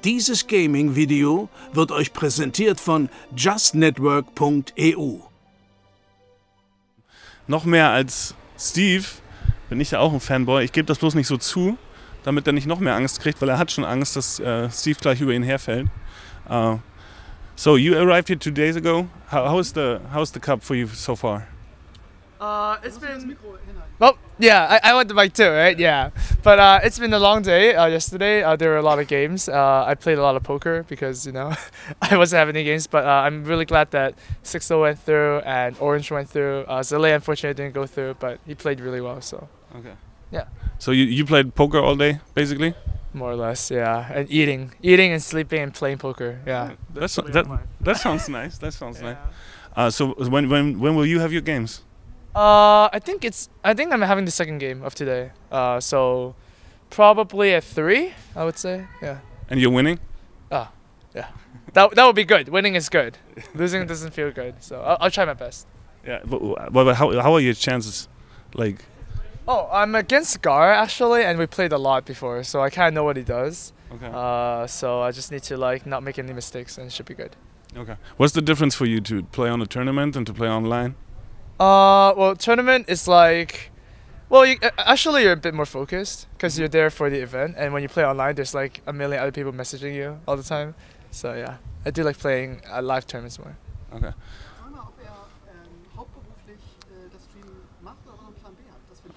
Dieses Gaming-Video wird euch präsentiert von justnetwork.eu. Noch mehr als Steve bin ich ja auch ein Fanboy. Ich gebe das bloß nicht so zu, damit er nicht noch mehr Angst kriegt, weil er hat schon Angst, dass Steve gleich über ihn herfällt. So you arrived here 2 days ago. How's the cup for you so far? It's been. Well, yeah, I want the mic too, right? Yeah, but it's been a long day. Yesterday there were a lot of games. I played a lot of poker because I wasn't having any games. But I'm really glad that Sixto went through and Orange went through. Zele unfortunately didn't go through, but he played really well. So. Okay. Yeah. So you played poker all day, basically? More or less, yeah. And eating and sleeping and playing poker. Yeah. That sounds nice. That sounds nice. So when will you have your games? I think I'm having the second game of today. So probably at 3, I would say. Yeah. And you're winning? Yeah. That would be good. Winning is good. Losing doesn't feel good. So I'll try my best. Yeah. But how are your chances? Like. Oh, I'm against Gar actually, and we played a lot before, so I kind of know what he does. Okay. So I just need to not make any mistakes, and it should be good. Okay. What's the difference for you to play on a tournament and to play online? Well, tournament is actually you're a bit more focused because you're there for the event, and when you play online, there's like a million other people messaging you all the time. So yeah, I do like playing live tournaments more. Okay.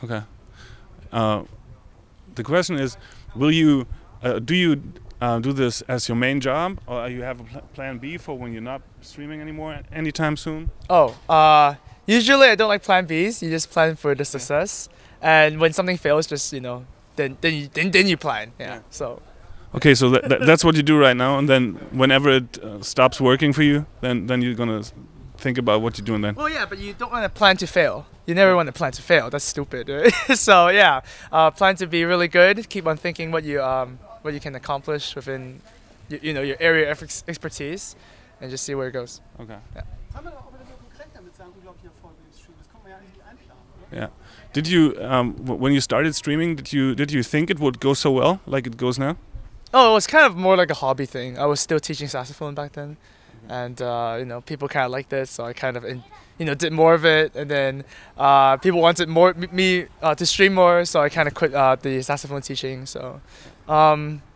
Okay. The question is, will you do this as your main job, or you have a plan B for when you're not streaming anymore anytime soon? Oh, usually I don't like plan Bs. You just plan for the success, and when something fails, just then you plan. Yeah. So. Okay, so that's what you do right now, and then whenever it stops working for you, then you're gonna think about what you're doing then. Well, yeah, but you don't want to plan to fail. You never want to plan to fail. That's stupid. Right? So yeah, plan to be really good. Keep on thinking what you can accomplish within your area of expertise, and just see where it goes. Okay. Yeah. Yeah. Did you when you started streaming, did you think it would go so well like it goes now? Oh, it was kind of more like a hobby thing. I was still teaching saxophone back then, and people kind of liked it, so I kind of did more of it, and then people wanted me to stream more, so I kind of quit the saxophone teaching. So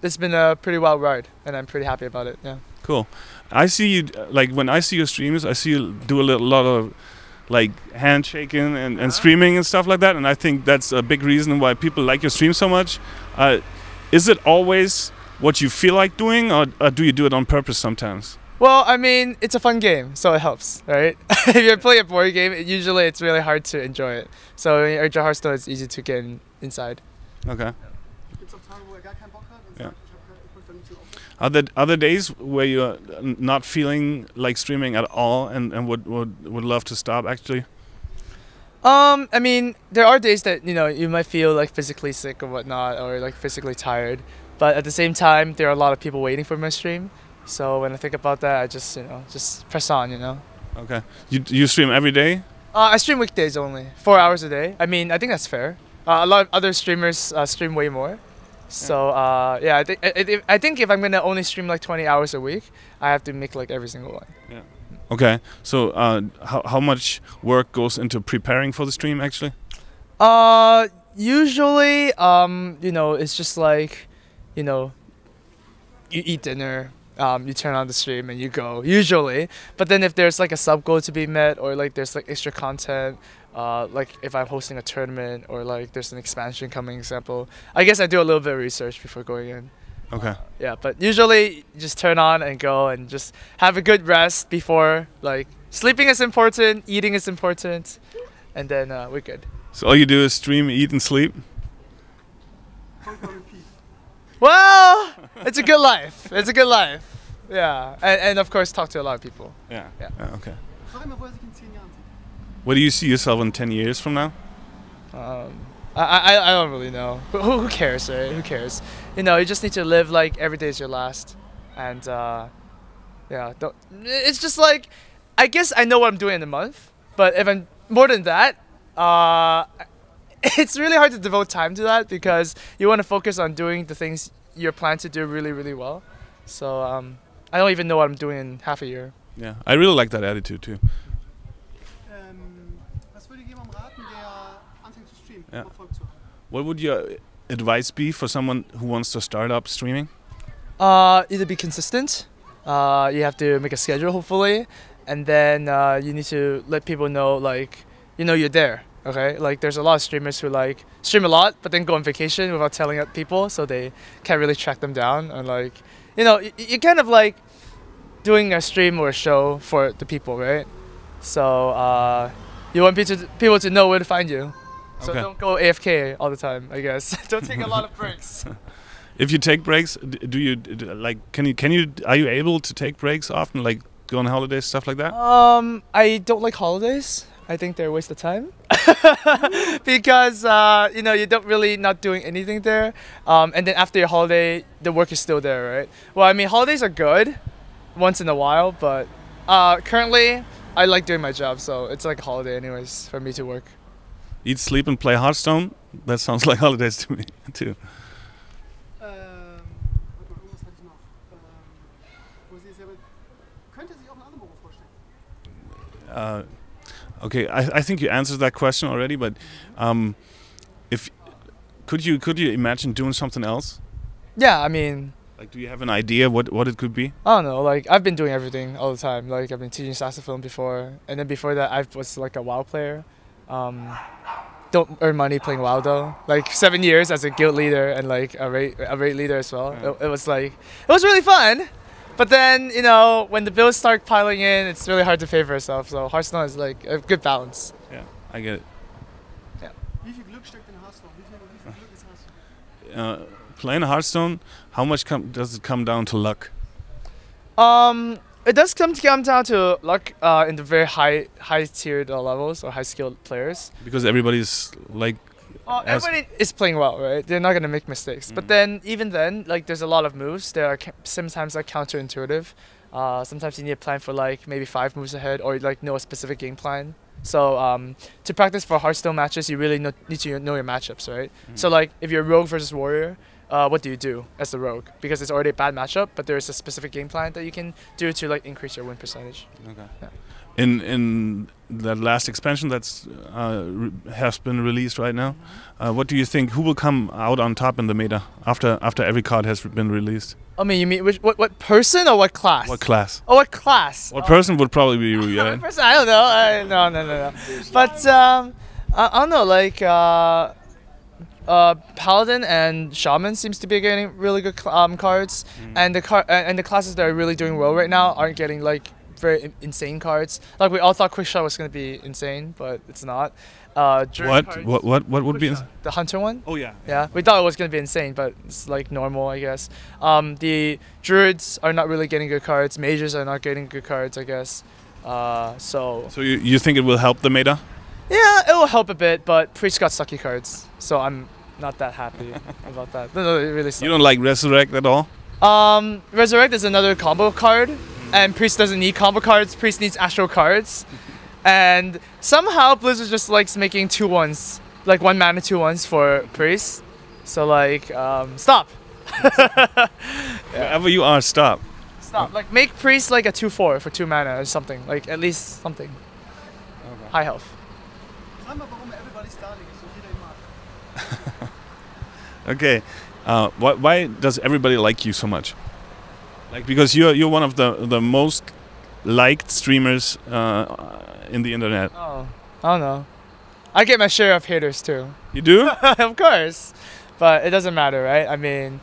it's been a pretty wild ride, and I'm pretty happy about it. Yeah. Cool. I see you when I see your streams, I see you do a lot of handshaking and streaming and stuff like that, and I think that's a big reason why people like your stream so much. Is it always what you feel like doing, or do you do it on purpose sometimes? Well, I mean, it's a fun game, so it helps, right? If you play a board game, usually it's really hard to enjoy it. So when you enjoy Hearthstone, it's easy to get inside. Okay. Yeah. Are there days where you're not feeling like streaming at all and would love to stop actually? I mean, there are days that you might feel like physically sick or whatnot, or like physically tired. But at the same time, there are a lot of people waiting for my stream. So when I think about that, I just press on, Okay. You stream every day? I stream weekdays only, 4 hours a day. I mean, I think that's fair. A lot of other streamers stream way more. So yeah, I think if I'm gonna only stream like 20 hours a week, I have to make like every single one. Yeah. Okay. So how much work goes into preparing for the stream actually? Usually, it's just like, you eat dinner. You turn on the stream and you go, usually. But then if there's like a sub goal to be met, or like there's like extra content, like if I'm hosting a tournament, or like there's an expansion coming, example, I guess I do a little bit of research before going in. Okay. Yeah, but usually just turn on and go and just have a good rest before. Like sleeping is important, eating is important, and then we're good. So all you do is stream, eat, and sleep? Well, it's a good life. It's a good life. Yeah, and of course talk to a lot of people. Yeah. Yeah. Okay. Where do you see yourself in 10 years from now? I don't really know. Who cares, right? Who cares? You just need to live like every day is your last, and yeah. It's just like, I guess I know what I'm doing in a month, but if I'm more than that, it's really hard to devote time to that because you want to focus on doing the things you're planning to do really, really well. So I don't even know what I'm doing in half a year. Yeah, I really like that attitude too. Was würde jemandem raten, der anfängt zu streamen, Ja. Erfolg zu haben? What would your advice be for someone who wants to start up streaming? Either be consistent. You have to make a schedule, hopefully, and then you need to let people know, like, you're there. Okay, like there's a lot of streamers who like stream a lot, but then go on vacation without telling people, so they can't really track them down. And like, you're kind of like doing a stream or a show for the people, right? So you want people to know where to find you. So Okay. don't go AFK all the time, I guess. Don't take a lot of breaks. If you take breaks, do you like? Are you able to take breaks often, like go on holidays, stuff like that? I don't like holidays. I think they're a waste of time because you don't really not doing anything there, and then after your holiday, the work is still there, right? Well, I mean, holidays are good once in a while, but currently I like doing my job, so it's like a holiday anyways for me to work. Eat, sleep, and play Hearthstone. That sounds like holidays to me too. Warte mal, irgendwas hatte ich noch. Wo Sie selber, könnte sich auch einen anderen Beruf vorstellen? Okay, I think you answered that question already, but if could you imagine doing something else? Yeah, I mean, Like, do you have an idea what it could be? I don't know. Like I've been doing everything all the time. Like I've been teaching saxophone before, and then before that I was like a WoW player. Don't earn money playing WoW though. Like 7 years as a guild leader and like a raid leader as well. Yeah. It was really fun. But then when the bills start piling in, it's really hard to pay for yourself. So Hearthstone is like a good balance. Yeah, I get it. Wie viel Glück steckt in Hearthstone? Wie viel Glück ist Hearthstone? Playing Hearthstone, how much does it come down to luck? It does come down to luck in the very high tiered levels or high skilled players. Because everybody's like, Everybody is playing well, right? They're not gonna make mistakes. But then, even then, like there's a lot of moves that are sometimes like counterintuitive. Sometimes you need to plan for like maybe 5 moves ahead, or like know a specific game plan. So to practice for Hearthstone matches, you really need to know your matchups, right? So like if you're rogue versus warrior, what do you do as the rogue? Because it's already a bad matchup, but there is a specific game plan that you can do to like increase your win percentage. okay. Yeah. In that last expansion that's has been released right now, what do you think? Who will come out on top in the meta after every card has been released? I mean, you mean what person or what class? What class? Oh, what class? What person would probably be you? Yeah. What person? I don't know. No. But I don't know. Like Paladin and Shaman seems to be getting really good cards, and the classes that are really doing well right now aren't getting like very insane cards. Like we all thought Quick Shot was gonna be insane, but it's not. What would be? The Hunter one? Oh yeah. Yeah, we thought it was gonna be insane, but it's like normal, I guess. The Druids are not really getting good cards. Mages are not getting good cards, I guess. So you think it will help the meta? yeah, it will help a bit, but Priest got sucky cards, so I'm not that happy about that. No, it really sucks. You don't like Resurrect at all? Resurrect is another combo card, and Priest doesn't need combo cards. Priest needs Astral cards, and somehow Blizzard just likes making 2/1s, like 1 mana 2/1s for Priest. So like, stop. Wherever you are, stop. Stop. Like make Priest like a 2/4 for 2 mana or something. Like at least something. High health. Sag mal, warum Everybody's Darling ist und jeder ihn mag. Okay. Why does everybody like you so much? Like, because you're one of the most liked streamers in the internet. Oh, I don't know. I get my share of haters too. You do? Of course, but it doesn't matter, right? I mean,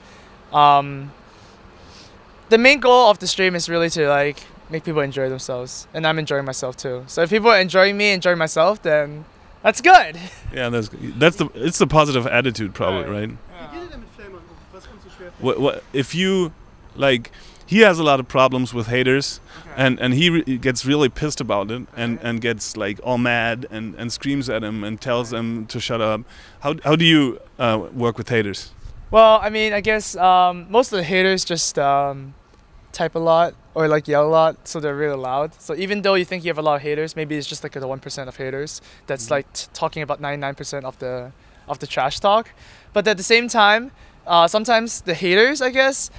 the main goal of the stream is really to like make people enjoy themselves, and I'm enjoying myself too. So if people are enjoying me, enjoying myself, then that's good. Yeah, it's the positive attitude probably, right? Wie geht ihr denn mit Flamer um? Was kommt so schwer für What if you like? He has a lot of problems with haters, and he gets really pissed about it, and gets like all mad and screams at him and tells them to shut up. How do you work with haters? Well, I mean, I guess most of the haters just type a lot or like yell a lot, so they're really loud. So even though you think you have a lot of haters, maybe it's just like the 1% of haters that's like talking about 99% of the trash talk. But at the same time, sometimes the haters, I guess,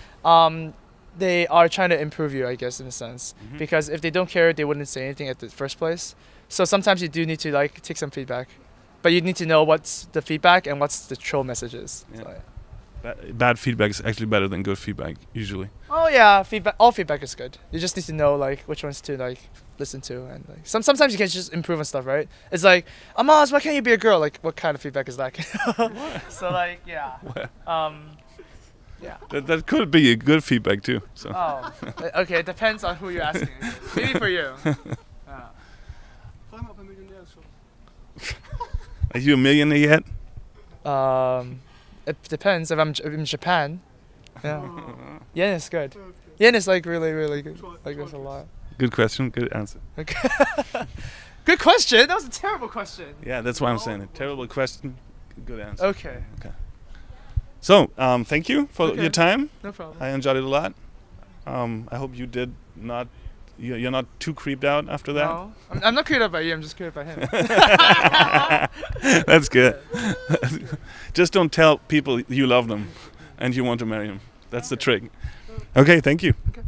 they are trying to improve you, I guess, in a sense. Because if they don't care, they wouldn't say anything at the first place. So sometimes you do need to like take some feedback, but you need to know what's the feedback and what's the troll messages. Yeah. So, Bad feedback is actually better than good feedback usually. oh yeah, feedback. All feedback is good. You just need to know like which ones to like listen to, and like sometimes you can just improve on stuff, right? It's like, Amaz, why can't you be a girl? Like, what kind of feedback is that? So like, yeah. Yeah. That could be a good feedback too. So. Oh, okay. It depends on who you're asking. Maybe for you. Frag mal, ob er Millionär ist schon. Are you a millionaire yet? It depends. If I'm in Japan, yeah. Yen is good. Yen is like really, really good. Like there's a lot. Good question. Good answer. Okay. Good question. That was a terrible question. Yeah, that's why I'm saying it. Terrible question. Good answer. Okay. So, thank you for your time. No problem. I enjoyed it a lot. I hope you did not. You're not too creeped out after that. No, I'm not creeped out by you. I'm just creeped by him. That's good. Just don't tell people you love them and you want to marry them. That's the trick. Okay, thank you. Okay.